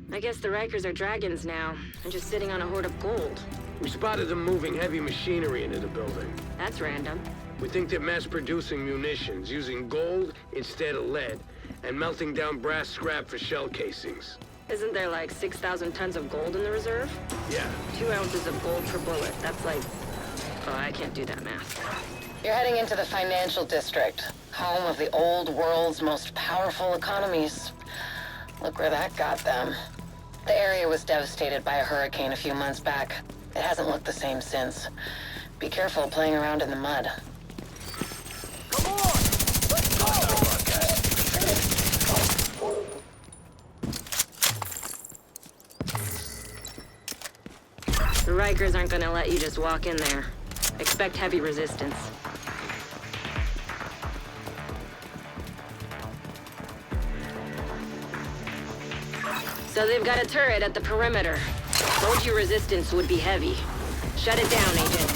I guess the Rikers are dragons now, and just sitting on a hoard of gold. We spotted them moving heavy machinery into the building. That's random. We think they're mass-producing munitions, using gold instead of lead, and melting down brass scrap for shell casings. Isn't there like 6,000 tons of gold in the reserve? Yeah. 2 ounces of gold per bullet. That's like... Oh, I can't do that math. You're heading into the financial district, home of the old world's most powerful economies. Look where that got them. The area was devastated by a hurricane a few months back. It hasn't looked the same since. Be careful playing around in the mud. Come on! Let's go! The Rikers aren't gonna let you just walk in there. Expect heavy resistance. So they've got a turret at the perimeter. Told you resistance would be heavy. Shut it down, Agent.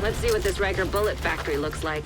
Let's see what this Riker bullet factory looks like.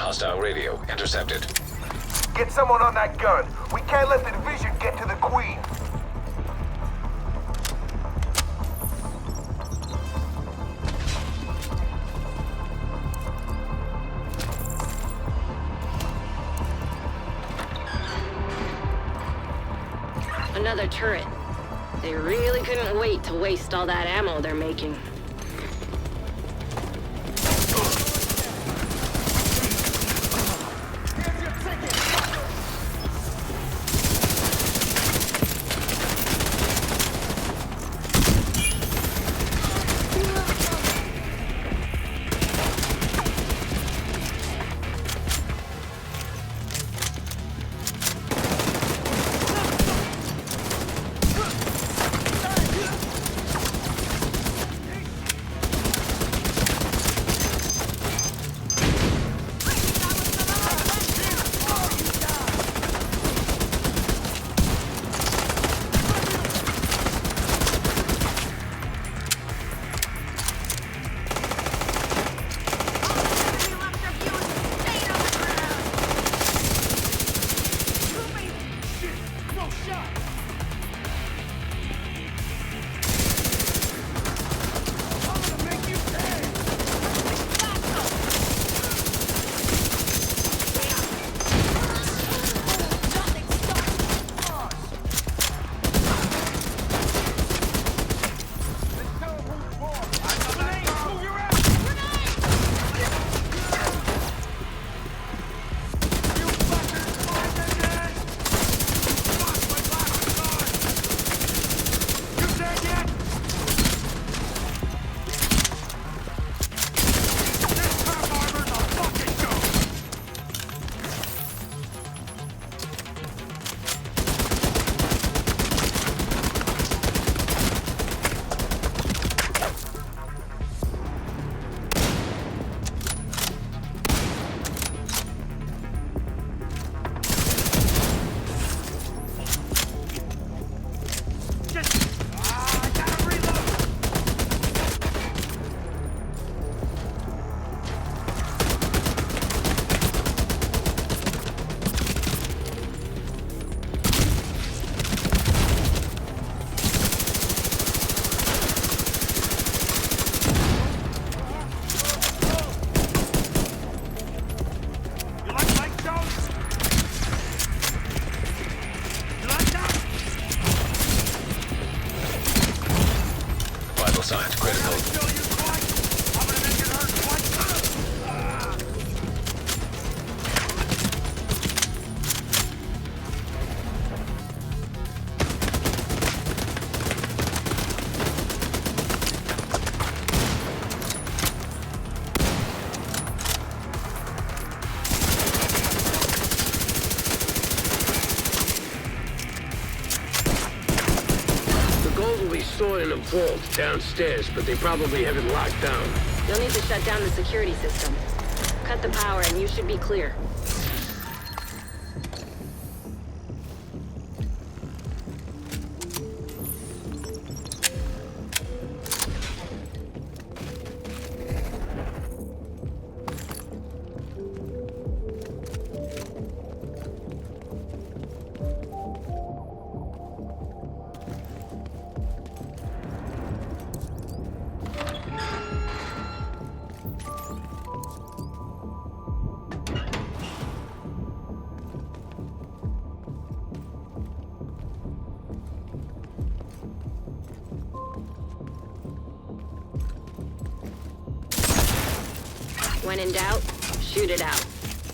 Hostile radio intercepted. Get someone on that gun. We can't let the division get to the Queen. Another turret. They really couldn't wait to waste all that ammo they're making. Signs critical. Stored in a vault downstairs, but they probably have it locked down. You'll need to shut down the security system. Cut the power and you should be clear. When in doubt, shoot it out.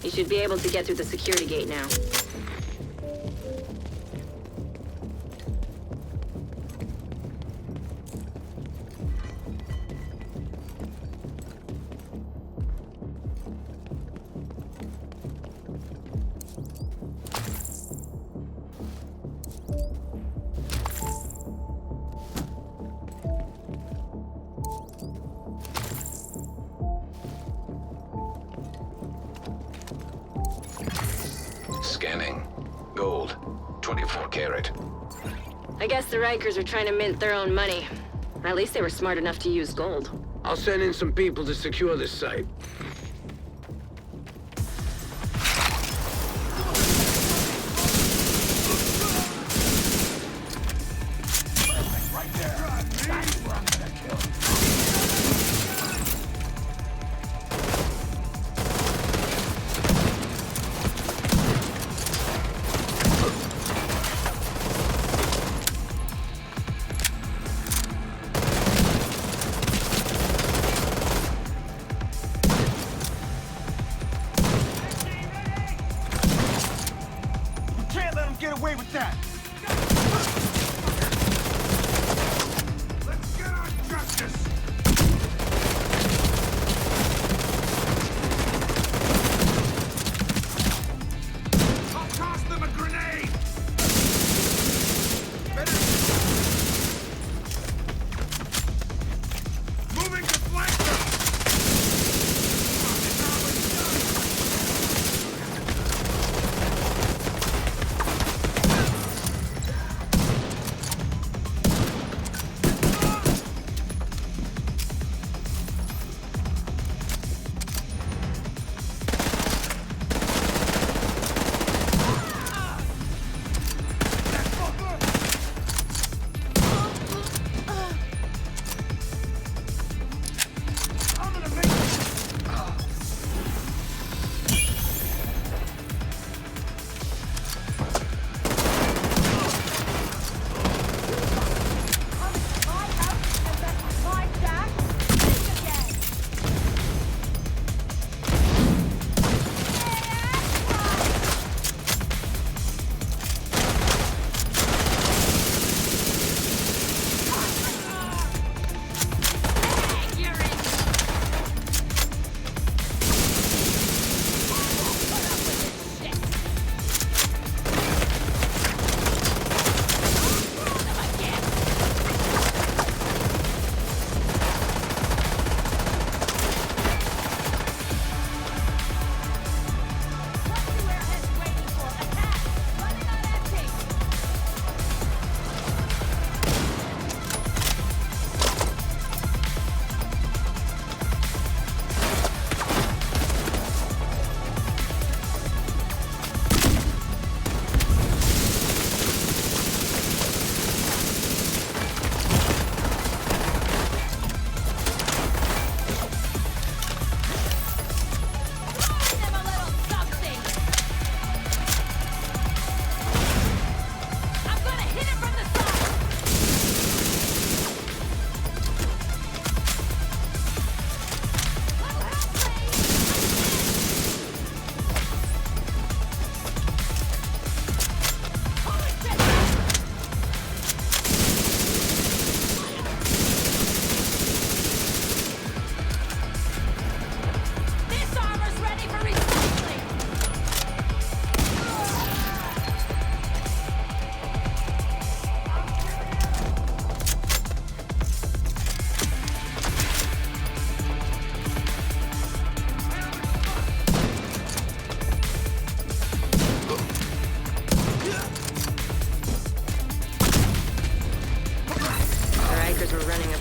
You should be able to get through the security gate now. Scanning. Gold. 24 karat. I guess the Rikers are trying to mint their own money. Or at least they were smart enough to use gold. I'll send in some people to secure this site. that! Let's get our justice! I'll toss them a grenade! Moving to flank them!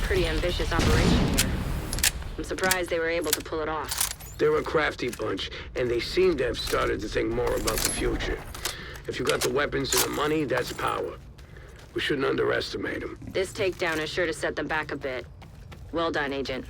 Pretty ambitious operation here. I'm surprised they were able to pull it off. They're a crafty bunch, and they seem to have started to think more about the future. If you got the weapons and the money, that's power. We shouldn't underestimate them. This takedown is sure to set them back a bit. Well done, Agent.